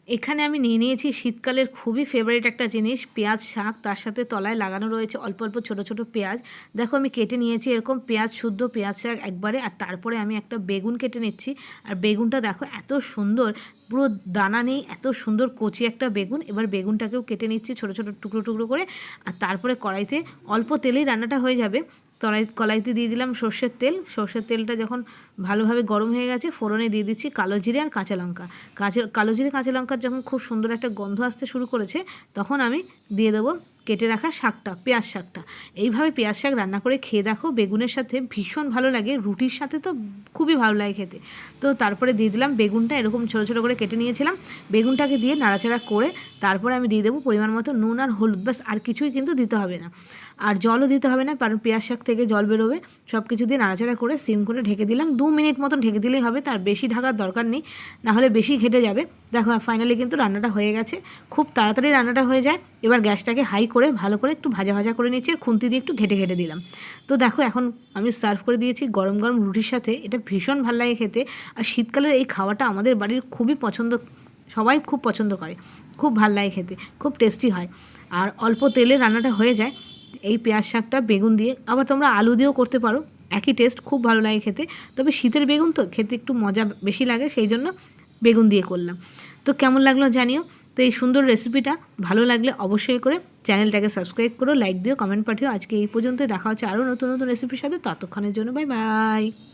এখানে আমি নিয়ে নিয়েছি শীতকালের খুবই ফেভারিট একটা জিনিস পেঁয়াজ শাক, তার সাথে তলায় লাগানো রয়েছে অল্প অল্প ছোট ছোট পেঁয়াজ। দেখো আমি কেটে নিয়েছি এরকম পেঁয়াজ, শুদ্ধ পেঁয়াজ শাক একবারে। আর তারপরে আমি একটা বেগুন কেটে নিচ্ছি। আর বেগুনটা দেখো এত সুন্দর, পুরো দানা নেই, এত সুন্দর কচি একটা বেগুন। এবার বেগুনটাকেও কেটে নিচ্ছি ছোট ছোট টুকরো টুকরো করে। আর তারপরে কড়াইতে অল্প তেলেই রান্নাটা হয়ে যাবে। কড়াইতে দিয়ে দিলাম সর্ষের তেল। সর্ষের তেলটা যখন ভালোভাবে গরম হয়ে গেছে, ফোড়নে দিয়ে দিচ্ছি কালো জিরে আর কাঁচা লঙ্কা। কালো জিরে কাঁচা লঙ্কার যখন খুব সুন্দর একটা গন্ধ আসতে শুরু করেছে, তখন আমি দিয়ে দেবো কেটে রাখা শাকটা, পেঁয়াজ শাকটা। এইভাবে পেঁয়াজ শাক রান্না করে খেয়ে দেখো, বেগুনের সাথে ভীষণ ভালো লাগে, রুটির সাথে তো খুবই ভালো লাগে খেতে। তো তারপরে দিয়ে দিলাম বেগুনটা, এরকম ছোটো ছোটো করে কেটে নিয়েছিলাম। বেগুনটাকে দিয়ে নাড়াচাড়া করে তারপরে আমি দিয়ে দেবো পরিমাণ মতো নুন আর হলুদ, ব্যাস, আর কিছুই কিন্তু দিতে হবে না। আর জলও দিতে হবে না, কারণ পেঁয়াজ শাক থেকে জল বেরোবে। সব কিছু দিয়ে নাড়াচাড়া করে সিম করে ঢেকে দিলাম। 2 মিনিট মতন ঢেকে দিলেই হবে, তার বেশি ঢাকার দরকার নেই, নাহলে বেশি ঘেটে যাবে। দেখো ফাইনালি কিন্তু রান্নাটা হয়ে গেছে, খুব তাড়াতাড়ি রান্নাটা হয়ে যায়। এবার গ্যাসটাকে হাই করে ভালো করে একটু ভাজা ভাজা করে নিচ্ছি, খুন্তি দিয়ে একটু ঘেটে ঘেটে দিলাম। তো দেখো এখন আমি সার্ভ করে দিয়েছি গরম গরম রুটির সাথে। এটা ভীষণ ভালো লাগে খেতে। আর শীতকালের এই খাওয়াটা আমাদের বাড়ির খুবই পছন্দ, সবাই খুব পছন্দ করে, খুব ভালো লাগে খেতে, খুব টেস্টি হয়। আর অল্প তেলে রান্নাটা হয়ে যায় এই পেঁয়াজ শাকটা বেগুন দিয়ে। আবার তোমরা আলু দিয়েও করতে পারো, একই টেস্ট, খুব ভালো লাগে খেতে। তবে শীতের বেগুন তো খেতে একটু মজা বেশি লাগে, সেই জন্য বেগুন দিয়ে করলাম। তো কেমন লাগলো জানিও। তো এই সুন্দর রেসিপিটা ভালো লাগলে অবশ্যই করে চ্যানেলটাকে সাবস্ক্রাইব করো, লাইক দিও, কমেন্ট পাঠিও। আজকে এই পর্যন্তই, দেখা হচ্ছে আরও নতুন নতুন রেসিপির সাথে। ততক্ষণের জন্য বাই বাই।